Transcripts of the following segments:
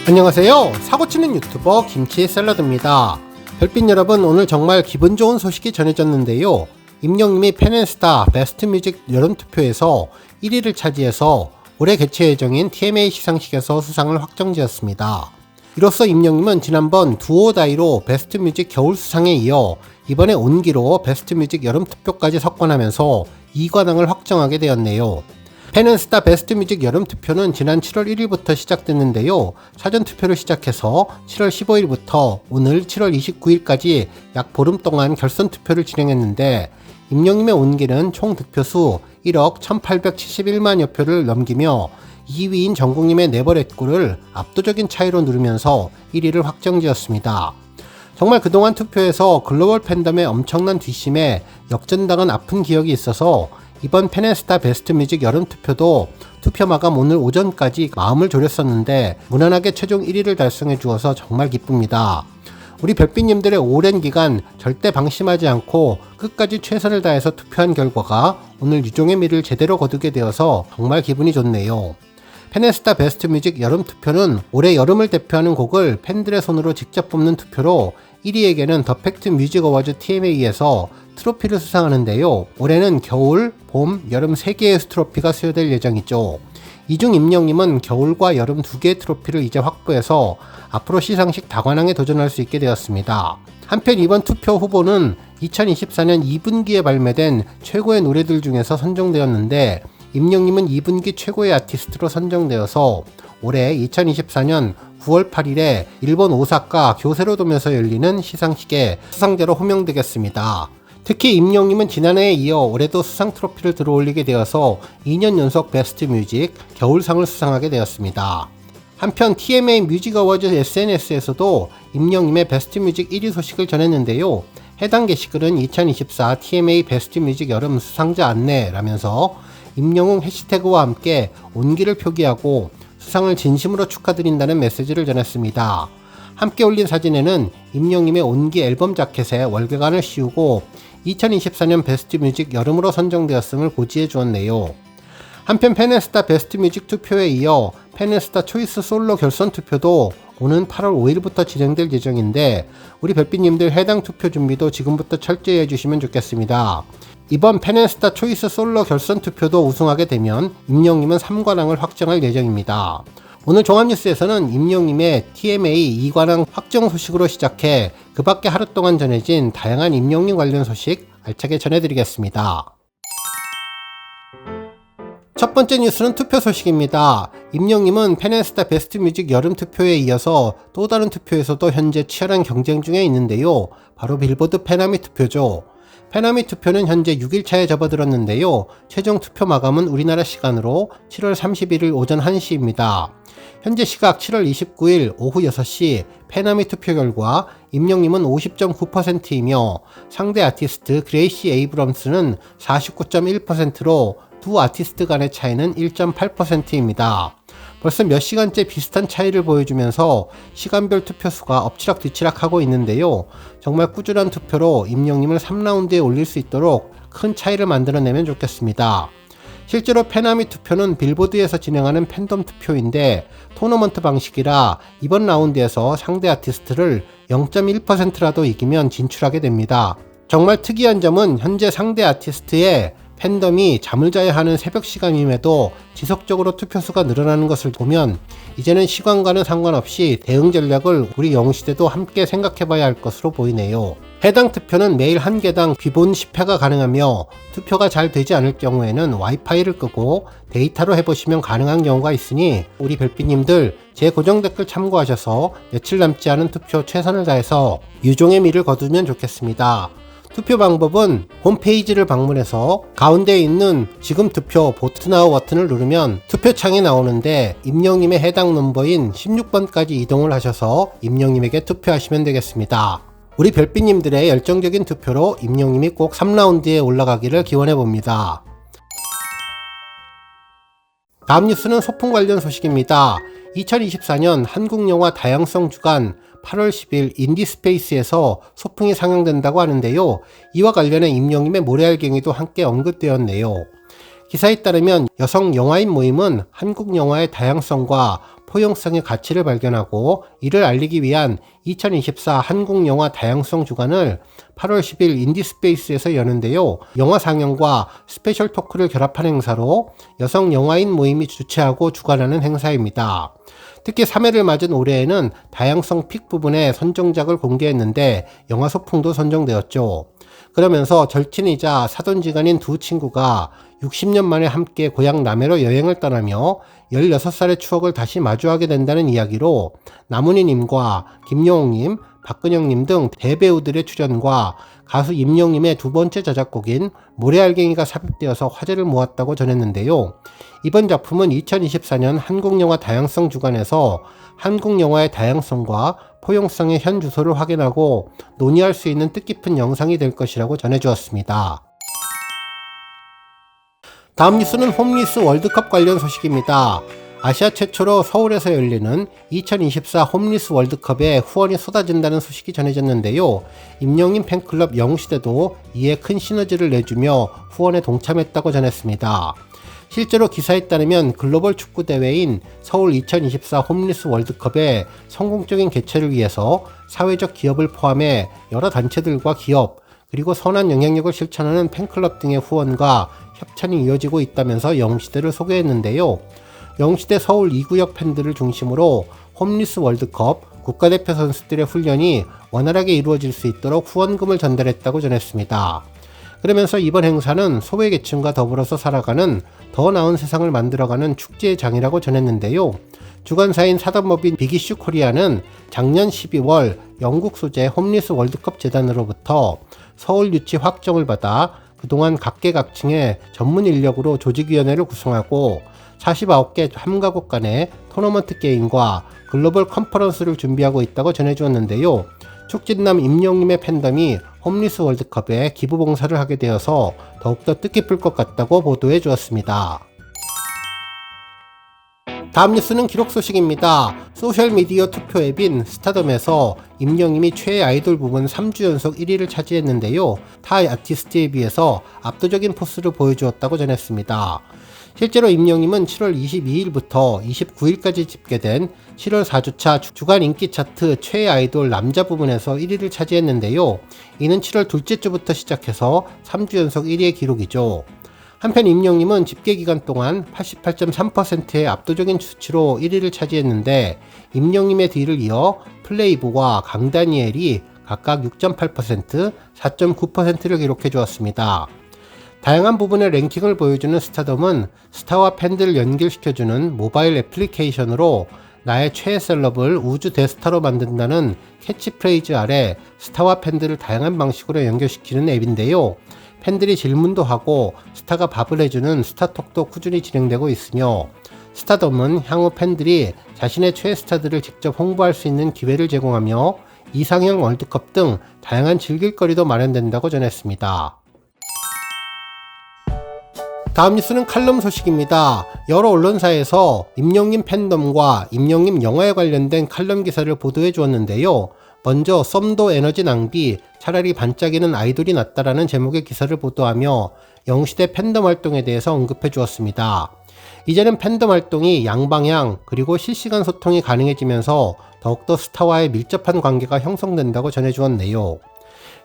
안녕하세요. 사고치는 유튜버 김치 샐러드입니다. 별빛 여러분, 오늘 정말 기분 좋은 소식이 전해졌는데요. 임영님이 팬앤스타 베스트 뮤직 여름투표에서 1위를 차지해서 올해 개최 예정인 TMA 시상식에서 수상을 확정지었습니다. 이로써 임영님은 지난번 두오 다이로 베스트 뮤직 겨울 수상에 이어 이번에 온기로 베스트 뮤직 여름투표까지 석권하면서 2관왕을 확정하게 되었네요. 팬앤스타 베스트 뮤직 여름 투표는 지난 7월 1일부터 시작됐는데요. 사전 투표를 시작해서 7월 15일부터 오늘 7월 29일까지 약 보름 동안 결선 투표를 진행했는데, 임영님의 온기는 총 득표수 1억 1871만여 표를 넘기며 2위인 정국님의 네버렛고를 압도적인 차이로 누르면서 1위를 확정지었습니다. 정말 그동안 투표에서 글로벌 팬덤의 엄청난 뒷심에 역전당한 아픈 기억이 있어서 이번 팬앤스타 베스트 뮤직 여름 투표도 투표 마감 오늘 오전까지 마음을 졸였었는데 무난하게 최종 1위를 달성해 주어서 정말 기쁩니다. 우리 별빛님들의 오랜 기간 절대 방심하지 않고 끝까지 최선을 다해서 투표한 결과가 오늘 유종의 미를 제대로 거두게 되어서 정말 기분이 좋네요. 팬앤스타 베스트 뮤직 여름 투표는 올해 여름을 대표하는 곡을 팬들의 손으로 직접 뽑는 투표로 1위에게는 더 팩트 뮤직 어워즈 TMA에서 트로피를 수상하는데요. 올해는 겨울, 봄, 여름 3개의 트로피가 수여될 예정이죠. 이중 임영님은 겨울과 여름 2개의 트로피를 이제 확보해서 앞으로 시상식 다관왕에 도전할 수 있게 되었습니다. 한편 이번 투표 후보는 2024년 2분기에 발매된 최고의 노래들 중에서 선정되었는데, 임영님은 2분기 최고의 아티스트로 선정되어서 올해 2024년 9월 8일에 일본 오사카 교세로돔에서 열리는 시상식에 수상자로 호명되겠습니다. 특히 임영님은 지난해에 이어 올해도 수상 트로피를 들어올리게 되어서 2년 연속 베스트 뮤직 겨울상을 수상하게 되었습니다. 한편 TMA 뮤직 어워즈 SNS에서도 임영님의 베스트 뮤직 1위 소식을 전했는데요. 해당 게시글은 2024 TMA 베스트 뮤직 여름 수상자 안내라면서 임영웅 해시태그와 함께 온기를 표기하고 수상을 진심으로 축하드린다는 메시지를 전했습니다. 함께 올린 사진에는 임영님의 온기 앨범 자켓에 월계관을 씌우고 2024년 베스트 뮤직 여름으로 선정되었음을 고지해 주었네요. 한편 팬앤스타 베스트 뮤직 투표에 이어 팬앤스타 초이스 솔로 결선 투표도 오는 8월 5일부터 진행될 예정인데, 우리 별빛님들 해당 투표 준비도 지금부터 철저히 해주시면 좋겠습니다. 이번 팬앤스타 초이스 솔로 결선 투표도 우승하게 되면 임영님은 3관왕을 확정할 예정입니다. 오늘 종합뉴스에서는 임영님의 TMA 2관왕 확정 소식으로 시작해 그 밖에 하루 동안 전해진 다양한 임영님 관련 소식 알차게 전해드리겠습니다. 첫 번째 뉴스는 투표 소식입니다. 임영님은 팬앤스타 베스트 뮤직 여름 투표에 이어서 또 다른 투표에서도 현재 치열한 경쟁 중에 있는데요. 바로 빌보드 페나미 투표죠. 페나미 투표는 현재 6일차에 접어들었는데요. 최종 투표 마감은 우리나라 시간으로 7월 31일 오전 1시입니다. 현재 시각 7월 29일 오후 6시 페나미 투표 결과 임영님은 50.9%이며 상대 아티스트 그레이시 에이브럼스는 49.1%로 두 아티스트 간의 차이는 1.8%입니다. 벌써 몇 시간째 비슷한 차이를 보여주면서 시간별 투표수가 엎치락뒤치락하고 있는데요. 정말 꾸준한 투표로 임영님을 3라운드에 올릴 수 있도록 큰 차이를 만들어내면 좋겠습니다. 실제로 페나미 투표는 빌보드에서 진행하는 팬덤 투표인데 토너먼트 방식이라 이번 라운드에서 상대 아티스트를 0.1%라도 이기면 진출하게 됩니다. 정말 특이한 점은 현재 상대 아티스트의 팬덤이 잠을 자야 하는 새벽 시간임에도 지속적으로 투표수가 늘어나는 것을 보면 이제는 시간과는 상관없이 대응 전략을 우리 영웅시대도 함께 생각해봐야 할 것으로 보이네요. 해당 투표는 매일 1개당 기본 10회가 가능하며 투표가 잘 되지 않을 경우에는 와이파이를 끄고 데이터로 해보시면 가능한 경우가 있으니 우리 별빛님들 제 고정 댓글 참고하셔서 며칠 남지 않은 투표 최선을 다해서 유종의 미를 거두면 좋겠습니다. 투표 방법은 홈페이지를 방문해서 가운데에 있는 지금 투표 보트 나우 버튼을 누르면 투표창이 나오는데 임영님의 해당 넘버인 16번까지 이동을 하셔서 임영님에게 투표하시면 되겠습니다. 우리 별빛님들의 열정적인 투표로 임영님이 꼭 3라운드에 올라가기를 기원해봅니다. 다음 뉴스는 소풍 관련 소식입니다. 2024년 한국영화 다양성 주간 8월 10일 인디스페이스에서 소풍이 상영된다고 하는데요. 이와 관련해 임영님의 모래알갱이도 함께 언급되었네요. 기사에 따르면 여성 영화인 모임은 한국 영화의 다양성과 포용성의 가치를 발견하고 이를 알리기 위한 2024 한국영화 다양성 주간을 8월 10일 인디스페이스에서 여는데요. 영화 상영과 스페셜 토크를 결합한 행사로 여성 영화인 모임이 주최하고 주관하는 행사입니다. 특히 3회를 맞은 올해에는 다양성 픽 부분에 선정작을 공개했는데 영화 소풍도 선정되었죠. 그러면서 절친이자 사돈지간인 두 친구가 60년 만에 함께 고향 남해로 여행을 떠나며 16살의 추억을 다시 마주하게 된다는 이야기로 남은희님과 김여홍님, 박근영님 등 대배우들의 출연과 가수 임영님의 두 번째 저작곡인 모래알갱이가 삽입되어서 화제를 모았다고 전했는데요. 이번 작품은 2024년 한국영화 다양성 주간에서 한국영화의 다양성과 포용성의 현 주소를 확인하고 논의할 수 있는 뜻깊은 영상이 될 것이라고 전해주었습니다. 다음 뉴스는 홈리스 월드컵 관련 소식입니다. 아시아 최초로 서울에서 열리는 2024 홈리스 월드컵에 후원이 쏟아진다는 소식이 전해졌는데요. 임영님 팬클럽 영시대도 이에 큰 시너지를 내주며 후원에 동참했다고 전했습니다. 실제로 기사에 따르면 글로벌 축구 대회인 서울 2024 홈리스 월드컵의 성공적인 개최를 위해서 사회적 기업을 포함해 여러 단체들과 기업, 그리고 선한 영향력을 실천하는 팬클럽 등의 후원과 협찬이 이어지고 있다면서 영시대를 소개했는데요. 영시대 서울 2구역 팬들을 중심으로 홈리스 월드컵 국가대표 선수들의 훈련이 원활하게 이루어질 수 있도록 후원금을 전달했다고 전했습니다. 그러면서 이번 행사는 소외계층과 더불어서 살아가는 더 나은 세상을 만들어가는 축제의 장이라고 전했는데요. 주관사인 사단법인 빅이슈 코리아는 작년 12월 영국 소재 홈리스 월드컵 재단으로부터 서울 유치 확정을 받아 그동안 각계각층의 전문 인력으로 조직위원회를 구성하고 49개 함가국 간의 토너먼트 게임과 글로벌 컨퍼런스를 준비하고 있다고 전해주었는데요. 축진남 임영님의 팬덤이 홈리스 월드컵에 기부봉사를 하게 되어서 더욱더 뜻깊을 것 같다고 보도해 주었습니다. 다음 뉴스는 기록 소식입니다. 소셜미디어 투표 앱인 스타덤에서 임영님이 최애 아이돌 부문 3주 연속 1위를 차지했는데요. 타 아티스트에 비해서 압도적인 포스를 보여주었다고 전했습니다. 실제로 임영님은 7월 22일부터 29일까지 집계된 7월 4주차 주간 인기 차트 최애 아이돌 남자 부문에서 1위를 차지했는데요. 이는 7월 둘째 주부터 시작해서 3주 연속 1위의 기록이죠. 한편 임영님은 집계 기간 동안 88.3%의 압도적인 수치로 1위를 차지했는데 임영님의 뒤를 이어 플레이보와 강다니엘이 각각 6.8%, 4.9%를 기록해 주었습니다. 다양한 부분의 랭킹을 보여주는 스타덤은 스타와 팬들을 연결시켜주는 모바일 애플리케이션으로 나의 최애 셀럽을 우주 대스타로 만든다는 캐치프레이즈 아래 스타와 팬들을 다양한 방식으로 연결시키는 앱인데요. 팬들이 질문도 하고 스타가 밥을 해주는 스타톡도 꾸준히 진행되고 있으며 스타덤은 향후 팬들이 자신의 최애 스타들을 직접 홍보할 수 있는 기회를 제공하며 이상형 월드컵 등 다양한 즐길거리도 마련된다고 전했습니다. 다음 뉴스는 칼럼 소식입니다. 여러 언론사에서 임영님 팬덤과 임영님 영화에 관련된 칼럼 기사를 보도해 주었는데요. 먼저 썸도 에너지 낭비, 차라리 반짝이는 아이돌이 낫다라는 제목의 기사를 보도하며 영시대 팬덤 활동에 대해서 언급해 주었습니다. 이제는 팬덤 활동이 양방향 그리고 실시간 소통이 가능해지면서 더욱더 스타와의 밀접한 관계가 형성된다고 전해 주었네요.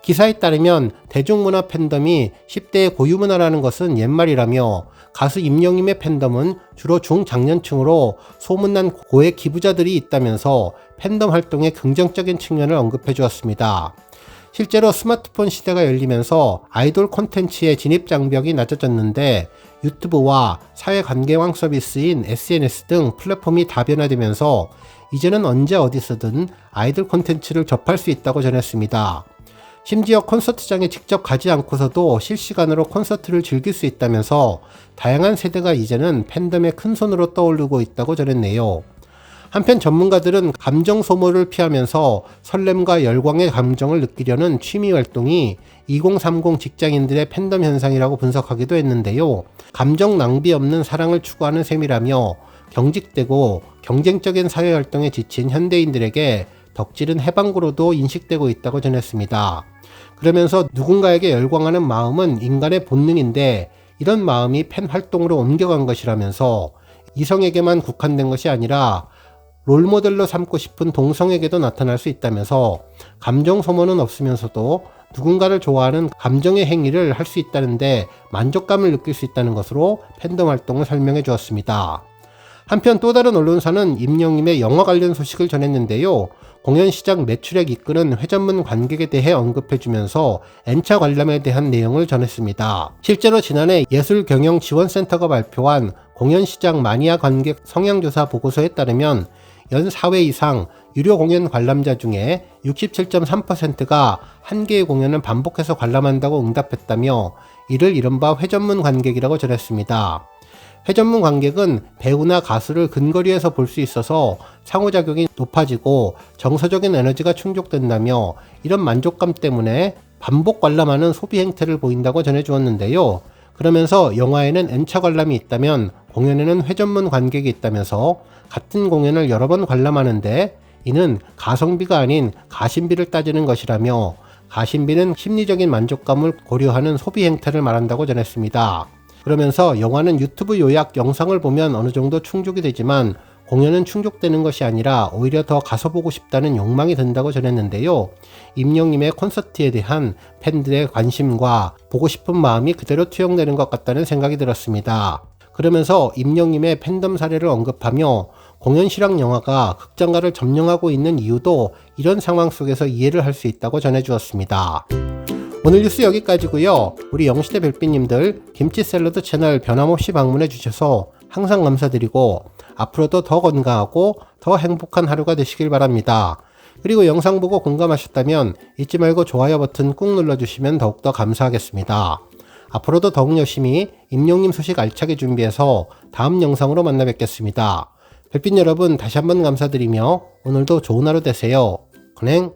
기사에 따르면 대중문화 팬덤이 10대의 고유문화라는 것은 옛말이라며 가수 임영님의 팬덤은 주로 중장년층으로 소문난 고액 기부자들이 있다면서 팬덤 활동의 긍정적인 측면을 언급해 주었습니다. 실제로 스마트폰 시대가 열리면서 아이돌 콘텐츠의 진입 장벽이 낮아졌는데 유튜브와 사회관계망 서비스인 SNS 등 플랫폼이 다변화되면서 이제는 언제 어디서든 아이돌 콘텐츠를 접할 수 있다고 전했습니다. 심지어 콘서트장에 직접 가지 않고서도 실시간으로 콘서트를 즐길 수 있다면서 다양한 세대가 이제는 팬덤의 큰손으로 떠오르고 있다고 전했네요. 한편 전문가들은 감정 소모를 피하면서 설렘과 열광의 감정을 느끼려는 취미 활동이 2030 직장인들의 팬덤 현상이라고 분석하기도 했는데요. 감정 낭비 없는 사랑을 추구하는 셈이라며 경직되고 경쟁적인 사회 활동에 지친 현대인들에게 덕질은 해방구로도 인식되고 있다고 전했습니다. 그러면서 누군가에게 열광하는 마음은 인간의 본능인데 이런 마음이 팬 활동으로 옮겨간 것이라면서 이성에게만 국한된 것이 아니라 롤모델로 삼고 싶은 동성에게도 나타날 수 있다면서 감정 소모는 없으면서도 누군가를 좋아하는 감정의 행위를 할 수 있다는데 만족감을 느낄 수 있다는 것으로 팬덤 활동을 설명해 주었습니다. 한편 또 다른 언론사는 임영님의 영화 관련 소식을 전했는데요. 공연 시장 매출액 이끄는 회전문 관객에 대해 언급해주면서 N차 관람에 대한 내용을 전했습니다. 실제로 지난해 예술경영지원센터가 발표한 공연 시장 마니아 관객 성향조사 보고서에 따르면 연 4회 이상 유료 공연 관람자 중에 67.3%가 한 개의 공연을 반복해서 관람한다고 응답했다며 이를 이른바 회전문 관객이라고 전했습니다. 회전문 관객은 배우나 가수를 근거리에서 볼 수 있어서 상호작용이 높아지고 정서적인 에너지가 충족된다며 이런 만족감 때문에 반복 관람하는 소비 행태를 보인다고 전해주었는데요. 그러면서 영화에는 N차 관람이 있다면 공연에는 회전문 관객이 있다면서 같은 공연을 여러 번 관람하는데 이는 가성비가 아닌 가심비를 따지는 것이라며 가심비는 심리적인 만족감을 고려하는 소비 행태를 말한다고 전했습니다. 그러면서 영화는 유튜브 요약 영상을 보면 어느 정도 충족이 되지만 공연은 충족되는 것이 아니라 오히려 더 가서 보고 싶다는 욕망이 든다고 전했는데요. 임영님의 콘서트에 대한 팬들의 관심과 보고 싶은 마음이 그대로 투영되는 것 같다는 생각이 들었습니다. 그러면서 임영님의 팬덤 사례를 언급하며 공연 실황 영화가 극장가를 점령하고 있는 이유도 이런 상황 속에서 이해를 할 수 있다고 전해주었습니다. 오늘 뉴스 여기까지고요. 우리 영시대 별빛님들 김치 샐러드 채널 변함없이 방문해 주셔서 항상 감사드리고 앞으로도 더 건강하고 더 행복한 하루가 되시길 바랍니다. 그리고 영상 보고 공감하셨다면 잊지 말고 좋아요 버튼 꾹 눌러주시면 더욱더 감사하겠습니다. 앞으로도 더욱 열심히 임영님 소식 알차게 준비해서 다음 영상으로 만나 뵙겠습니다. 별빛 여러분 다시 한번 감사드리며 오늘도 좋은 하루 되세요. 건행